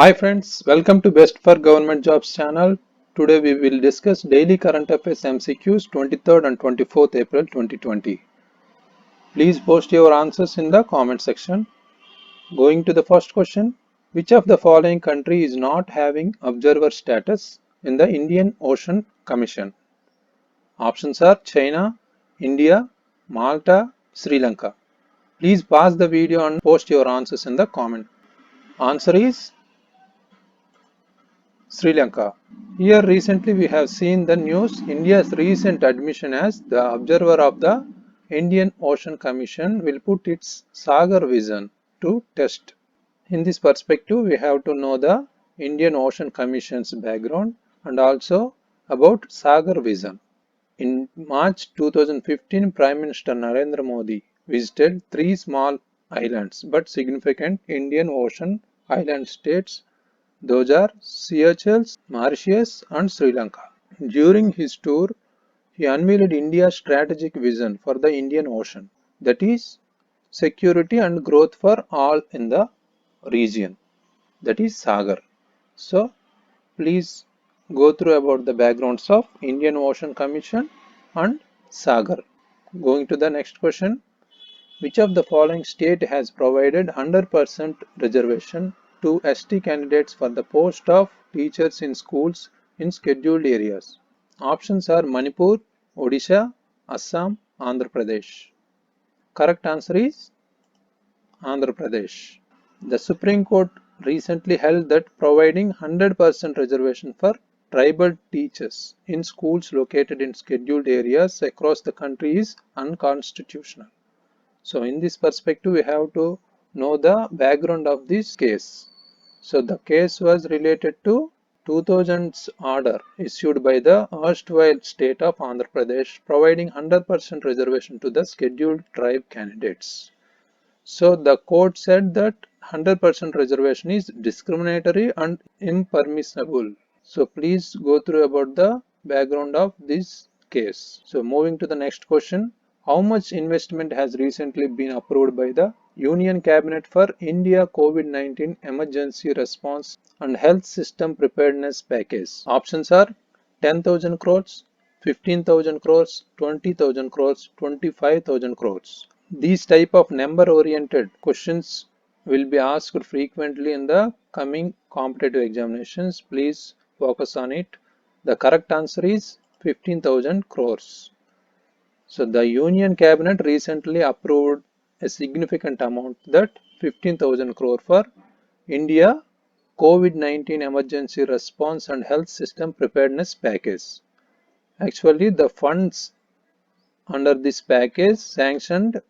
Hi friends, welcome to Best for Government Jobs channel. Today we will discuss daily current affairs MCQs 23rd and 24th April 2020. Please post your answers in the comment section. Going to the first question, which of the following country is not having observer status in the Indian Ocean Commission? Options are China, India, Malta, Sri Lanka. Please pause the video and post your answers in the comment. Answer is Sri Lanka. Here recently we have seen the news India's recent admission as the observer of the Indian Ocean Commission will put its Sagar vision to test. In this perspective we have to know the Indian Ocean Commission's background and also about Sagar vision. In March 2015 Prime Minister Narendra Modi visited three small islands but significant Indian Ocean island states. Those are Seychelles, Mauritius and Sri Lanka. During his tour, he unveiled India's strategic vision for the Indian Ocean, that is, security and growth for all in the region, that is Sagar. So, please go through about the backgrounds of Indian Ocean Commission and Sagar. Going to the next question. Which of the following state has provided 100% reservation to ST candidates for the post of teachers in schools in scheduled areas? Options are Manipur, Odisha, Assam, Andhra Pradesh. Correct answer is Andhra Pradesh. The Supreme Court recently held that providing 100% reservation for tribal teachers in schools located in scheduled areas across the country is unconstitutional. So in this perspective, we have to know the background of this case. So the case was related to 2000's order issued by the erstwhile state of Andhra Pradesh providing 100% reservation to the scheduled tribe candidates. So the court said that 100% reservation is discriminatory and impermissible. So please go through about the background of this case. So moving to the next question. How much investment has recently been approved by the Union Cabinet for India COVID-19 Emergency Response and Health System Preparedness Package? Options are 10,000 crores, 15,000 crores, 20,000 crores, 25,000 crores. These type of number oriented questions will be asked frequently in the coming competitive examinations. Please focus on it. The correct answer is 15,000 crores. So the Union Cabinet recently approved a significant amount, that 15,000 crore for India COVID-19 Emergency Response and Health System Preparedness Package. Actually, the funds under this package sanctioned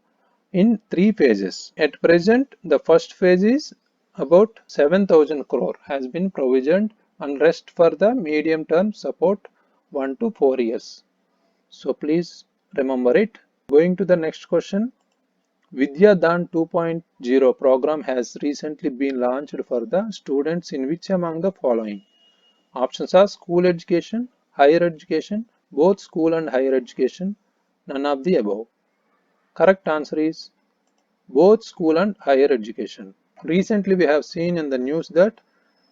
in three phases. At present, the first phase is about 7,000 crore has been provisioned and rest for the medium term support 1 to 4 years. So please remember it. Going to the next question. Vidya Dan 2.0 program has recently been launched for the students in which among the following? Options are school education, higher education, both school and higher education, none of the above. Correct answer is both school and higher education. Recently we have seen in the news that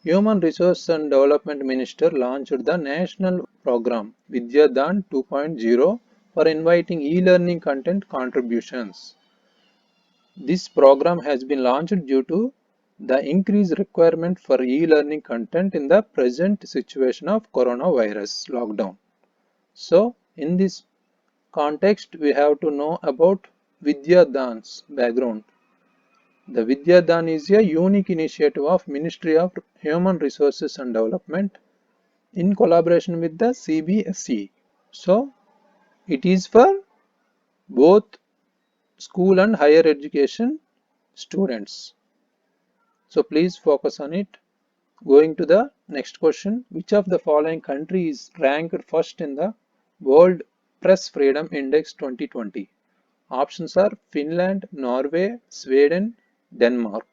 Human Resource and Development Minister launched the national program Vidya Dan 2.0 for inviting e-learning content contributions. This program has been launched due to the increased requirement for e-learning content in the present situation of coronavirus lockdown. So, in this context, we have to know about Vidya Dan's background. The Vidya Dan is a unique initiative of Ministry of Human Resources and Development in collaboration with the CBSE. So, it is for both school and higher education students. So, please focus on it. Going to the next question. Which of the following country is ranked first in the World Press Freedom Index 2020? Options are Finland, Norway, Sweden, Denmark.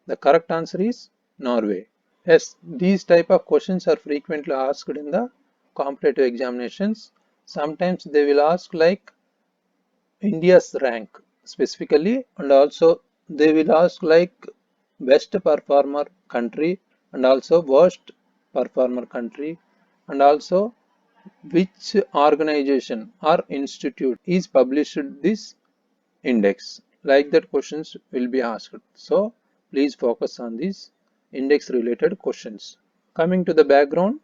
The correct answer is Norway. Yes, these type of questions are frequently asked in the competitive examinations. Sometimes they will ask like India's rank specifically, and also they will ask like best performer country and also worst performer country, and also which organization or institute is published this index. Like that questions will be asked. So please focus on these index related questions. Coming to the background,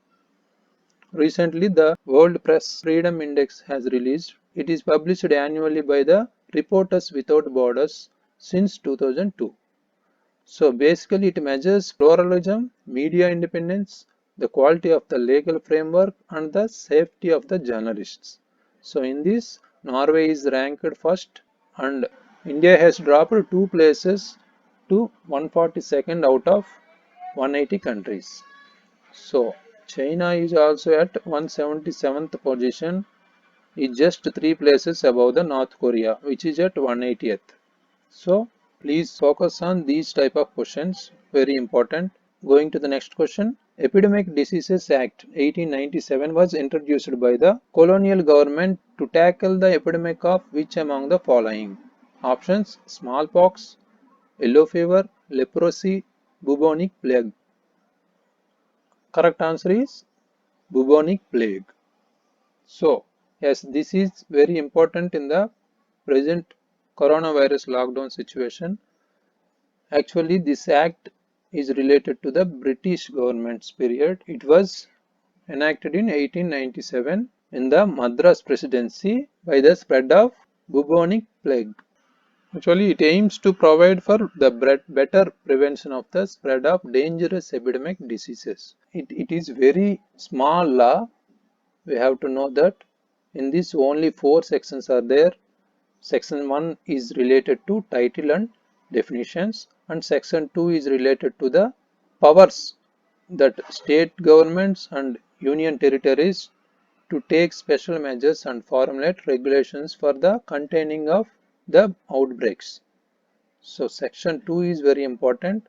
recently the World Press Freedom Index has released. It is published annually by the Reporters Without Borders since 2002. So basically it measures pluralism, media independence, the quality of the legal framework and the safety of the journalists. So in this, Norway is ranked first and India has dropped 2 places to 142nd out of 180 countries. So China is also at 177th position, is just 3 places above the North Korea, which is at 180th. So please focus on these type of questions, very important. Going to the next question. Epidemic Diseases Act 1897 was introduced by the colonial government to tackle the epidemic of which among the following? Options: smallpox, yellow fever, leprosy, bubonic plague. Correct answer is bubonic plague. So, yes, this is very important in the present coronavirus lockdown situation. Actually, this act is related to the British government's period. It was enacted in 1897 in the Madras Presidency by the spread of bubonic plague. Actually, it aims to provide for the better prevention of the spread of dangerous epidemic diseases. It is very small law. We have to know that in this only 4 sections are there. Section 1 is related to title and definitions, and section 2 is related to the powers that state governments and union territories to take special measures and formulate regulations for the containing of the outbreaks. So section 2 is very important,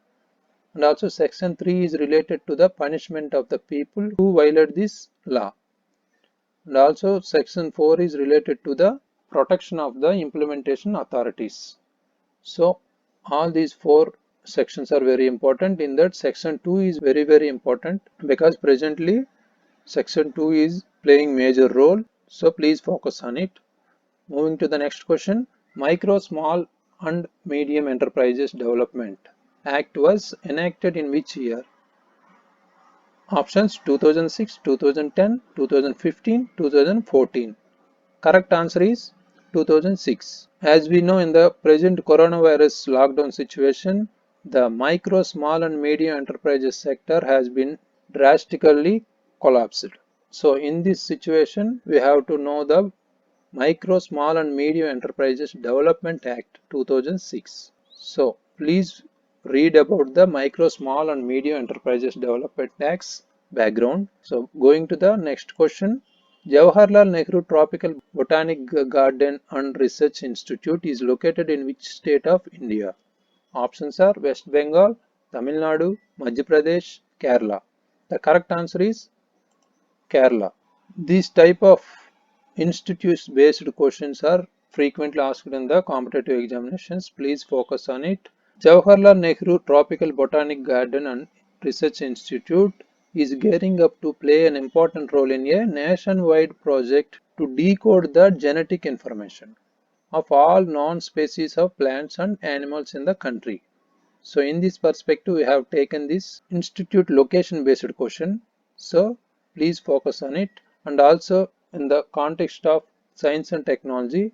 and also section 3 is related to the punishment of the people who violate this law. And also section 4 is related to the protection of the implementation authorities. So all these 4 sections are very important. In that, section 2 is very important because presently section 2 is playing major role. So please focus on it. Moving to the next question. Micro, Small and Medium Enterprises Development Act was enacted in which year? Options: 2006, 2010, 2015, 2014. Correct answer is 2006. As we know, in the present coronavirus lockdown situation, the micro, small and medium enterprises sector has been drastically collapsed. So in this situation, we have to know the Micro, Small and Medium Enterprises Development Act 2006. So please read about the Micro, Small and Medium Enterprises Development Act's background. So going to the next question. Jawaharlal Nehru Tropical Botanic Garden and Research Institute is located in which state of India? Options are West Bengal, Tamil Nadu, Madhya Pradesh, Kerala. The correct answer is Kerala. These type of institutes based questions are frequently asked in the competitive examinations. Please focus on it. Jawaharlal Nehru Tropical Botanic Garden and Research Institute is gearing up to play an important role in a nationwide project to decode the genetic information of all known species of plants and animals in the country. So in this perspective, we have taken this institute location based question. So please focus on it. And also in the context of science and technology,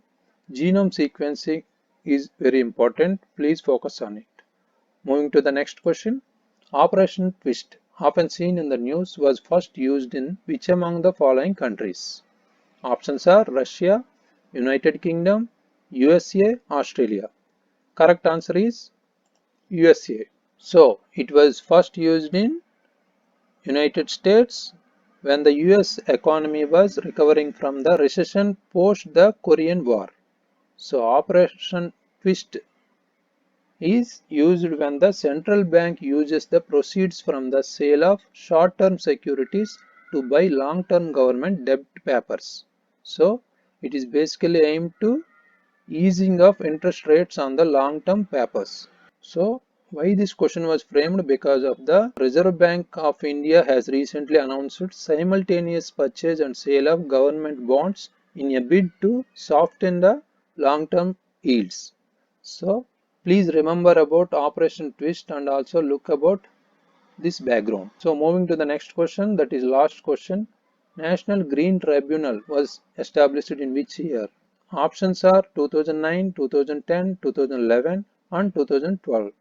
genome sequencing is very important. Please focus on it. Moving to the next question. Operation Twist, often seen in the news, was first used in which among the following countries? Options are Russia, United Kingdom, USA, Australia. Correct answer is USA. So it was first used in United States when the US economy was recovering from the recession post the Korean War. So Operation Twist is used when the central bank uses the proceeds from the sale of short-term securities to buy long-term government debt papers. So it is basically aimed to easing of interest rates on the long-term papers. So Why this question was framed? Because of the Reserve Bank of India has recently announced simultaneous purchase and sale of government bonds in a bid to soften the long-term yields. So please remember about Operation Twist and also look about this background. So moving to the next question, that is last question. National Green Tribunal was established in which year? Options are 2009, 2010, 2011 and 2012.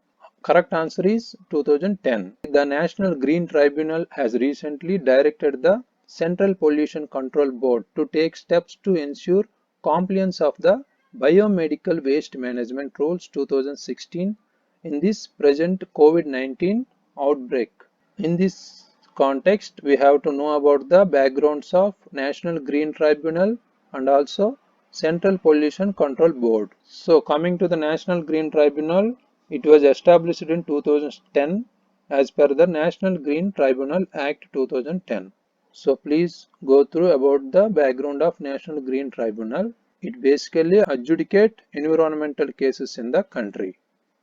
Correct answer is 2010. The National Green Tribunal has recently directed the Central Pollution Control Board to take steps to ensure compliance of the Biomedical Waste Management Rules 2016 in this present COVID-19 outbreak. In this context, we have to know about the backgrounds of National Green Tribunal and also Central Pollution Control Board. So coming to the National Green Tribunal, it was established in 2010 as per the National Green Tribunal Act 2010. So please go through about the background of National Green Tribunal. It basically adjudicate environmental cases in the country.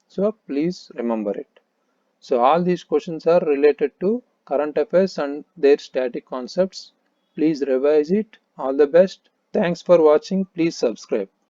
So please remember it. So all these questions are related to current affairs and their static concepts. Please revise it. All the best. Thanks for watching. Please subscribe.